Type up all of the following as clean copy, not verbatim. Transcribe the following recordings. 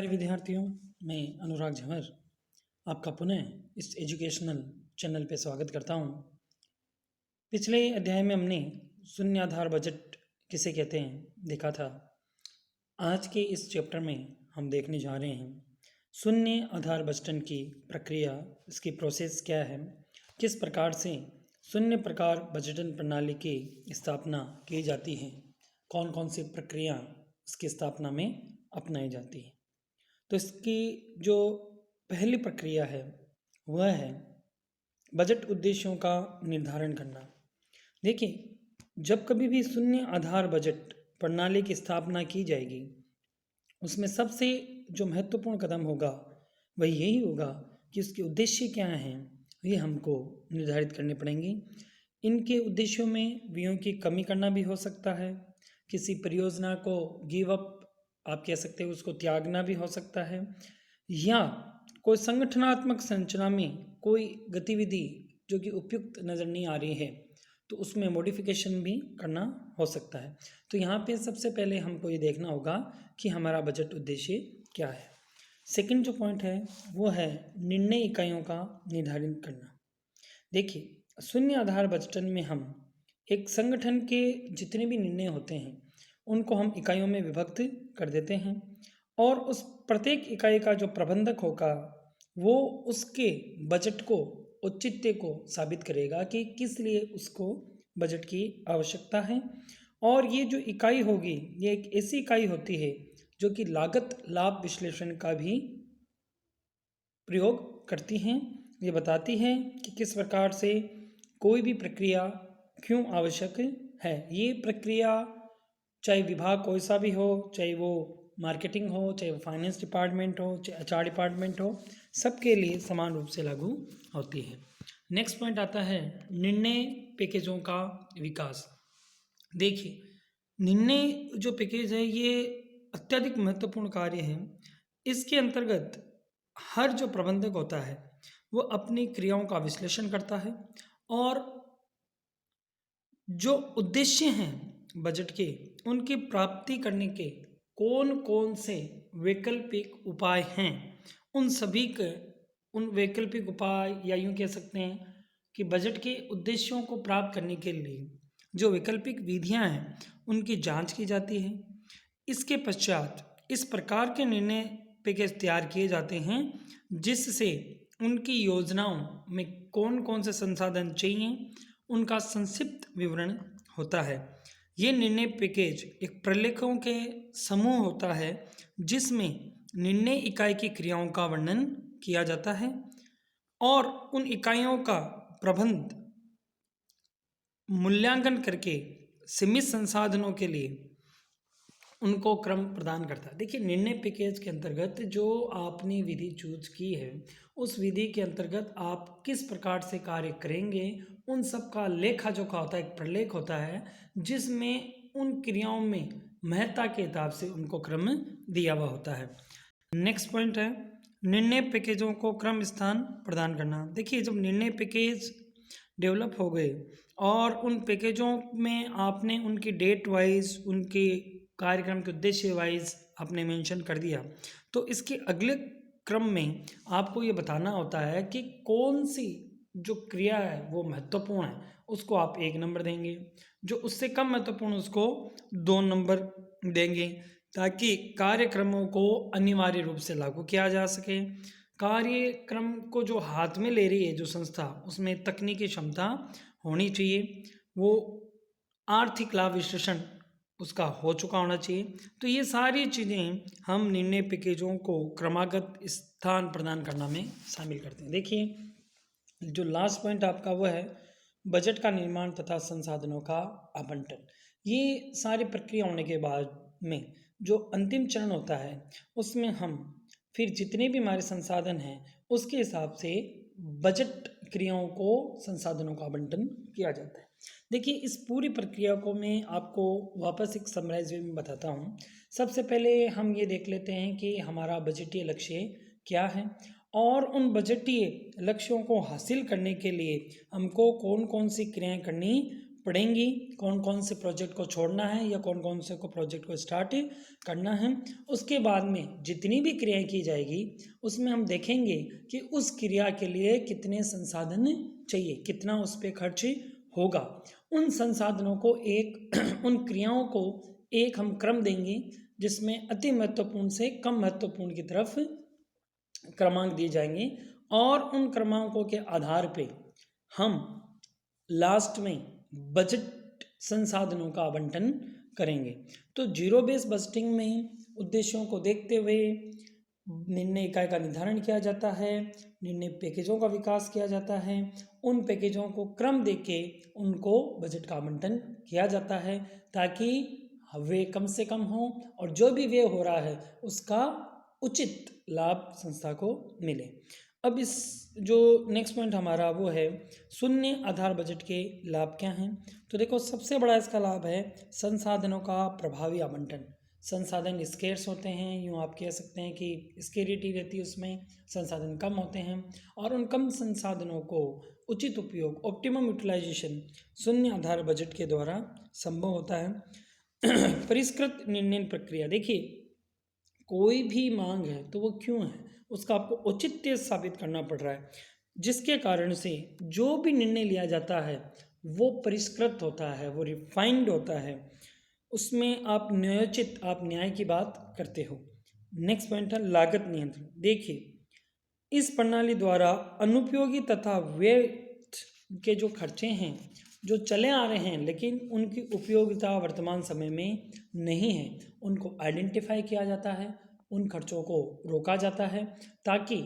प्यारे विद्यार्थियों, मैं अनुराग झंवर आपका पुनः इस एजुकेशनल चैनल पे स्वागत करता हूँ। पिछले अध्याय में हमने शून्य आधार बजट किसे कहते हैं देखा था। आज के इस चैप्टर में हम देखने जा रहे हैं शून्य आधार बजटन की प्रक्रिया, इसकी प्रोसेस क्या है, किस प्रकार से शून्य प्रकार बजटन प्रणाली की स्थापना की जाती है, कौन कौन सी प्रक्रिया इसकी स्थापना में अपनाई जाती है। तो इसकी जो पहली प्रक्रिया है वह है बजट उद्देश्यों का निर्धारण करना। देखिए, जब कभी भी शून्य आधार बजट प्रणाली की स्थापना की जाएगी, उसमें सबसे जो महत्वपूर्ण कदम होगा वह यही होगा कि उसके उद्देश्य क्या हैं, ये हमको निर्धारित करने पड़ेंगे। इनके उद्देश्यों में व्ययों की कमी करना भी हो सकता है, किसी परियोजना को गिव अप आप कह सकते हो, उसको त्यागना भी हो सकता है, या कोई संगठनात्मक संरचना में कोई गतिविधि जो कि उपयुक्त नज़र नहीं आ रही है तो उसमें मॉडिफिकेशन भी करना हो सकता है। तो यहाँ पे सबसे पहले हमको ये देखना होगा कि हमारा बजट उद्देश्य क्या है। सेकंड जो पॉइंट है वो है निर्णय इकाइयों का निर्धारण करना। देखिए, शून्य आधार बजटन में हम एक संगठन के जितने भी निर्णय होते हैं उनको हम इकाइयों में विभक्त कर देते हैं और उस प्रत्येक इकाई का जो प्रबंधक होगा वो उसके बजट को, औचित्य को साबित करेगा कि किस लिए उसको बजट की आवश्यकता है। और ये जो इकाई होगी ये एक ऐसी इकाई होती है जो कि लागत लाभ विश्लेषण का भी प्रयोग करती हैं। ये बताती हैं कि किस प्रकार से कोई भी प्रक्रिया क्यों आवश्यक है। ये प्रक्रिया चाहे विभाग कोई सा भी हो, चाहे वो मार्केटिंग हो, चाहे वो फाइनेंस डिपार्टमेंट हो, चाहे एचआर डिपार्टमेंट हो, सबके लिए समान रूप से लागू होती है। नेक्स्ट पॉइंट आता है निर्णय पैकेजों का विकास। देखिए, निर्णय जो पैकेज है ये अत्यधिक महत्वपूर्ण कार्य है। इसके अंतर्गत हर जो प्रबंधक होता है वो अपनी क्रियाओं का विश्लेषण करता है और जो उद्देश्य हैं बजट के उनकी प्राप्ति करने के कौन कौन से वैकल्पिक उपाय हैं, उन सभी के उन वैकल्पिक उपाय या यूँ कह सकते हैं कि बजट के उद्देश्यों को प्राप्त करने के लिए जो वैकल्पिक विधियां हैं उनकी जांच की जाती है। इसके पश्चात इस प्रकार के निर्णय पैकेज तैयार किए जाते हैं जिससे उनकी योजनाओं में कौन कौन से संसाधन चाहिए उनका संक्षिप्त विवरण होता है। ये निर्णय पैकेज एक प्रलेखों के समूह होता है जिसमें निर्णय इकाई की क्रियाओं का वर्णन किया जाता है और उन इकाइयों का प्रबंध मूल्यांकन करके सीमित संसाधनों के लिए उनको क्रम प्रदान करता है। देखिए, निर्णय पैकेज के अंतर्गत जो आपने विधि चूज की है उस विधि के अंतर्गत आप किस प्रकार से कार्य करेंगे उन सब का लेखा जोखा होता है, एक प्रलेख होता है जिसमें उन क्रियाओं में महत्ता के हिसाब से उनको क्रम दिया हुआ होता है। नेक्स्ट पॉइंट है निर्णय पैकेजों को क्रम स्थान प्रदान करना। देखिए, जब निर्णय पैकेज डेवलप हो गए और उन पैकेजों में आपने उनकी डेट वाइज, उनके कार्यक्रम के उद्देश्य वाइज आपने मेंशन कर दिया, तो इसके अगले क्रम में आपको ये बताना होता है कि कौन सी जो क्रिया है वो महत्वपूर्ण है, उसको आप 1 नंबर देंगे, जो उससे कम महत्वपूर्ण उसको 2 नंबर देंगे, ताकि कार्यक्रमों को अनिवार्य रूप से लागू किया जा सके। कार्यक्रम को जो हाथ में ले रही है जो संस्था, उसमें तकनीकी क्षमता होनी चाहिए, वो आर्थिक लाभ विश्लेषण उसका हो चुका होना चाहिए। तो ये सारी चीज़ें हम निर्णय पैकेजों को क्रमागत स्थान प्रदान करना में शामिल करते हैं। देखिए, जो लास्ट पॉइंट आपका वो है बजट का निर्माण तथा संसाधनों का आवंटन। ये सारी प्रक्रिया होने के बाद में जो अंतिम चरण होता है उसमें हम फिर जितने भी हमारे संसाधन हैं उसके हिसाब से बजट क्रियाओं को, संसाधनों का आवंटन किया जाता है। देखिए, इस पूरी प्रक्रिया को मैं आपको वापस एक समराइज वे में बताता हूँ। सबसे पहले हम ये देख लेते हैं कि हमारा बजटीय लक्ष्य क्या है और उन बजटीय लक्ष्यों को हासिल करने के लिए हमको कौन कौन सी क्रियाएं करनी पढ़ेंगी कौन कौन से प्रोजेक्ट को छोड़ना है या कौन कौन से को प्रोजेक्ट को स्टार्ट करना है। उसके बाद में जितनी भी क्रियाएं की जाएगी उसमें हम देखेंगे कि उस क्रिया के लिए कितने संसाधन चाहिए, कितना उस पर खर्च होगा। उन संसाधनों को एक उन क्रियाओं को एक हम क्रम देंगे जिसमें अति महत्वपूर्ण से कम महत्वपूर्ण की तरफ क्रमांक दिए जाएंगे और उन क्रमांकों के आधार पे हम लास्ट में बजट संसाधनों का आवंटन करेंगे। तो जीरो बेस बजटिंग में उद्देश्यों को देखते हुए निर्णय इकाई का निर्धारण किया जाता है, निर्णय पैकेजों का विकास किया जाता है, उन पैकेजों को क्रम देके उनको बजट का आवंटन किया जाता है ताकि वे कम से कम हो और जो भी व्यय हो रहा है उसका उचित लाभ संस्था को मिले। अब इस जो नेक्स्ट पॉइंट हमारा वो है शून्य आधार बजट के लाभ क्या हैं। तो देखो सबसे बड़ा इसका लाभ है संसाधनों का प्रभावी आवंटन। संसाधन स्केर्स होते हैं, यूँ आप कह सकते हैं कि स्केरिटी रहती है, उसमें संसाधन कम होते हैं और उन कम संसाधनों को उचित उपयोग ऑप्टिमम यूटिलाइजेशन शून्य आधार बजट के द्वारा संभव होता है। परिष्कृत निर्णय प्रक्रिया, देखिए कोई भी मांग है तो वो क्यों है उसका आपको औचित्य साबित करना पड़ रहा है, जिसके कारण से जो भी निर्णय लिया जाता है वो परिष्कृत होता है, वो रिफाइंड होता है, उसमें आप न्यायोचित, आप न्याय की बात करते हो। नेक्स्ट पॉइंट है लागत नियंत्रण। देखिए इस प्रणाली द्वारा अनुपयोगी तथा व्यय के जो खर्चे हैं जो चले आ रहे हैं लेकिन उनकी उपयोगिता वर्तमान समय में नहीं है, उनको आइडेंटिफाई किया जाता है, उन खर्चों को रोका जाता है ताकि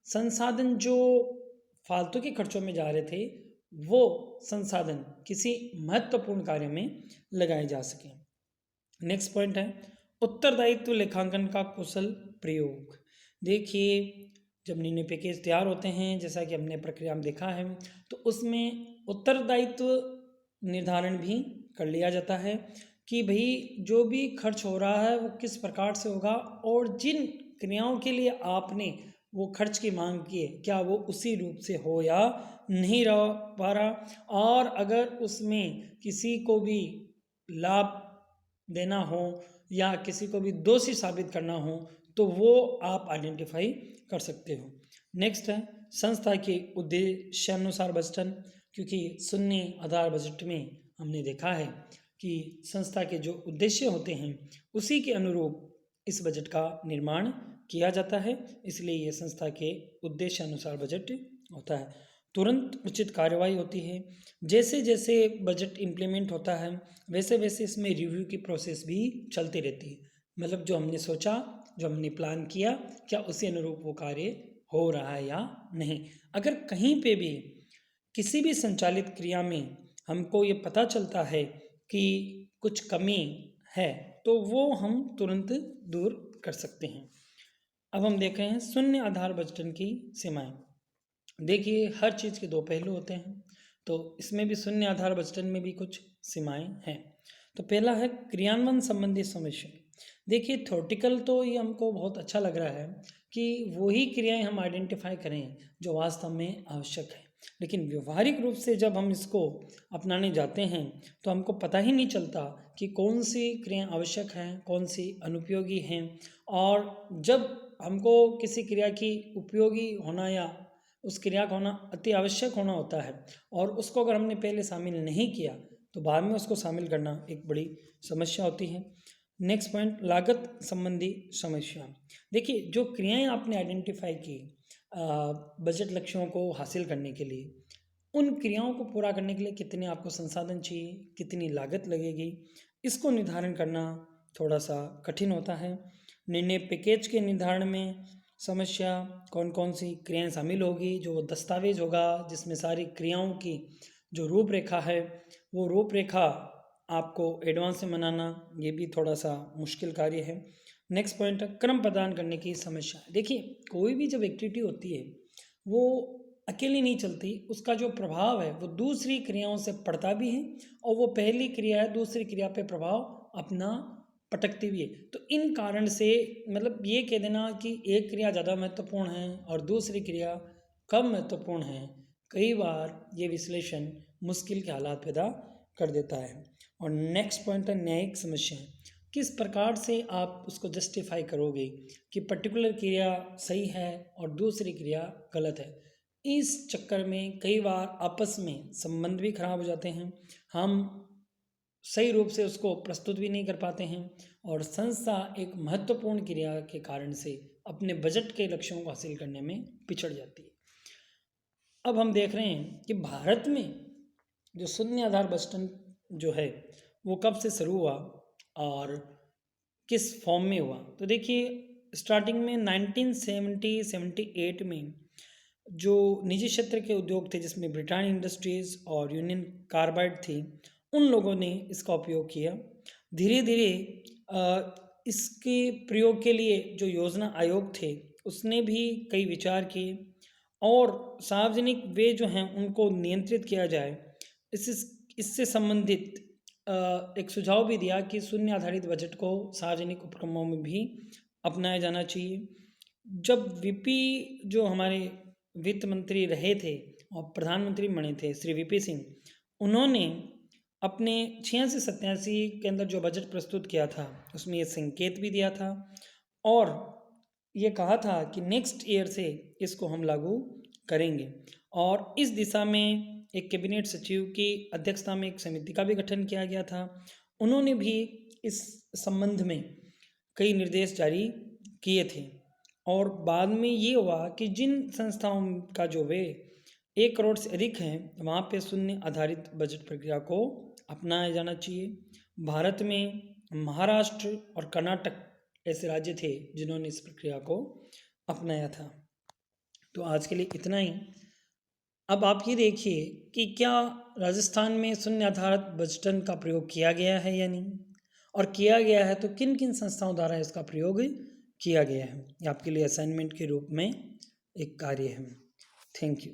संसाधन जो फालतू के खर्चों में जा रहे थे वो संसाधन किसी महत्वपूर्ण कार्य में लगाए जा सकें। नेक्स्ट पॉइंट है उत्तरदायित्व लेखांकन का कुशल प्रयोग। देखिए जब निर्णय पैकेज तैयार होते हैं जैसा कि हमने प्रक्रिया में देखा है तो उसमें उत्तरदायित्व निर्धारण भी कर लिया जाता है कि भाई जो भी खर्च हो रहा है वो किस प्रकार से होगा और जिन क्रियाओं के लिए आपने वो खर्च की मांग की है क्या वो उसी रूप से हो या नहीं रह पा रहा, और अगर उसमें किसी को भी लाभ देना हो या किसी को भी दोषी साबित करना हो तो वो आप आइडेंटिफाई कर सकते हो। नेक्स्ट है संस्था के उद्देश्यानुसार बजटन, क्योंकि शून्य आधार बजट में हमने देखा है कि संस्था के जो उद्देश्य होते हैं उसी के अनुरूप इस बजट का निर्माण किया जाता है, इसलिए ये संस्था के उद्देश्य अनुसार बजट होता है। तुरंत उचित कार्रवाई होती है, जैसे जैसे बजट इम्प्लीमेंट होता है वैसे वैसे इसमें रिव्यू की प्रोसेस भी चलती रहती है, मतलब जो हमने सोचा, जो हमने प्लान किया, क्या उसी अनुरूप वो कार्य हो रहा है या नहीं। अगर कहीं पे भी किसी भी संचालित क्रिया में हमको ये पता चलता है कि कुछ कमी है तो वो हम तुरंत दूर कर सकते हैं। अब हम देख रहे हैं शून्य आधार बजटन की सीमाएं। देखिए हर चीज़ के दो पहलू होते हैं, तो इसमें भी शून्य आधार बजटन में भी कुछ सीमाएं हैं। तो पहला है क्रियान्वयन संबंधी समस्या। देखिए थ्योरेटिकल तो ये हमको बहुत अच्छा लग रहा है कि वही क्रियाएं हम आइडेंटिफाई करें जो वास्तव में आवश्यक है, लेकिन व्यवहारिक रूप से जब हम इसको अपनाने जाते हैं तो हमको पता ही नहीं चलता कि कौन सी क्रियाएं आवश्यक हैं, कौन सी अनुपयोगी हैं, और जब हमको किसी क्रिया की उपयोगी होना या उस क्रिया का होना अति आवश्यक होना होता है और उसको अगर हमने पहले शामिल नहीं किया तो बाद में उसको शामिल करना एक बड़ी समस्या होती है। नेक्स्ट पॉइंट लागत संबंधी समस्या। देखिए जो क्रियाएं आपने आइडेंटिफाई की बजट लक्ष्यों को हासिल करने के लिए, उन क्रियाओं को पूरा करने के लिए कितने आपको संसाधन चाहिए, कितनी लागत लगेगी, इसको निर्धारण करना थोड़ा सा कठिन होता है। निर्णय पैकेज के निर्धारण में समस्या, कौन कौन सी क्रियाएं शामिल होगी, जो दस्तावेज होगा जिसमें सारी क्रियाओं की जो रूपरेखा है वो रूपरेखा आपको एडवांस में बनाना, ये भी थोड़ा सा मुश्किल कार्य है। नेक्स्ट पॉइंट क्रम प्रदान करने की समस्या। देखिए कोई भी जब एक्टिविटी होती है वो अकेली नहीं चलती, उसका जो प्रभाव है वो दूसरी क्रियाओं से पड़ता भी है और वो पहली क्रिया है दूसरी क्रिया पे प्रभाव अपना पटकती भी है। तो इन कारण से मतलब ये कह देना कि एक क्रिया ज़्यादा महत्वपूर्ण है और दूसरी क्रिया कम महत्वपूर्ण है, कई बार ये विश्लेषण मुश्किल के हालात पैदा कर देता है। और नेक्स्ट पॉइंट है न्यायिक समस्याएं। किस प्रकार से आप उसको जस्टिफाई करोगे कि पर्टिकुलर क्रिया सही है और दूसरी क्रिया गलत है। इस चक्कर में कई बार आपस में संबंध भी खराब हो जाते हैं, हम सही रूप से उसको प्रस्तुत भी नहीं कर पाते हैं और संस्था एक महत्वपूर्ण क्रिया के कारण से अपने बजट के लक्ष्यों को हासिल करने में पिछड़ जाती है। अब हम देख रहे हैं कि भारत में जो शून्य आधार बजट जो है वो कब से शुरू हुआ और किस फॉर्म में हुआ। तो देखिए स्टार्टिंग में 1978 में जो निजी क्षेत्र के उद्योग थे जिसमें ब्रिटानिया इंडस्ट्रीज़ और यूनियन कार्बाइड थी, उन लोगों ने इसका उपयोग किया। धीरे धीरे इसके प्रयोग के लिए जो योजना आयोग थे उसने भी कई विचार किए और सार्वजनिक व्यय जो हैं उनको नियंत्रित किया जाए, इससे संबंधित एक सुझाव भी दिया कि शून्य आधारित बजट को सार्वजनिक उपक्रमों में भी अपनाया जाना चाहिए। जब वीपी जो हमारे वित्त मंत्री रहे थे और प्रधानमंत्री बने थे श्री वीपी सिंह, उन्होंने अपने 86-87 के अंदर जो बजट प्रस्तुत किया था उसमें ये संकेत भी दिया था और ये कहा था कि नेक्स्ट ईयर से इसको हम लागू करेंगे। और इस दिशा में एक कैबिनेट सचिव की अध्यक्षता में एक समिति का भी गठन किया गया था। उन्होंने भी इस संबंध में कई निर्देश जारी किए थे और बाद में ये हुआ कि जिन संस्थाओं का जो व्यय 1 करोड़ से अधिक है वहाँ पे शून्य आधारित बजट प्रक्रिया को अपनाया जाना चाहिए। भारत में महाराष्ट्र और कर्नाटक ऐसे राज्य थे जिन्होंने इस प्रक्रिया को अपनाया था। तो आज के लिए इतना ही। अब आप ये देखिए कि क्या राजस्थान में शून्य आधारित बजटन का प्रयोग किया गया है या नहीं, और किया गया है तो किन किन संस्थाओं द्वारा इसका प्रयोग किया गया है। ये आपके लिए असाइनमेंट के रूप में एक कार्य है। Thank you.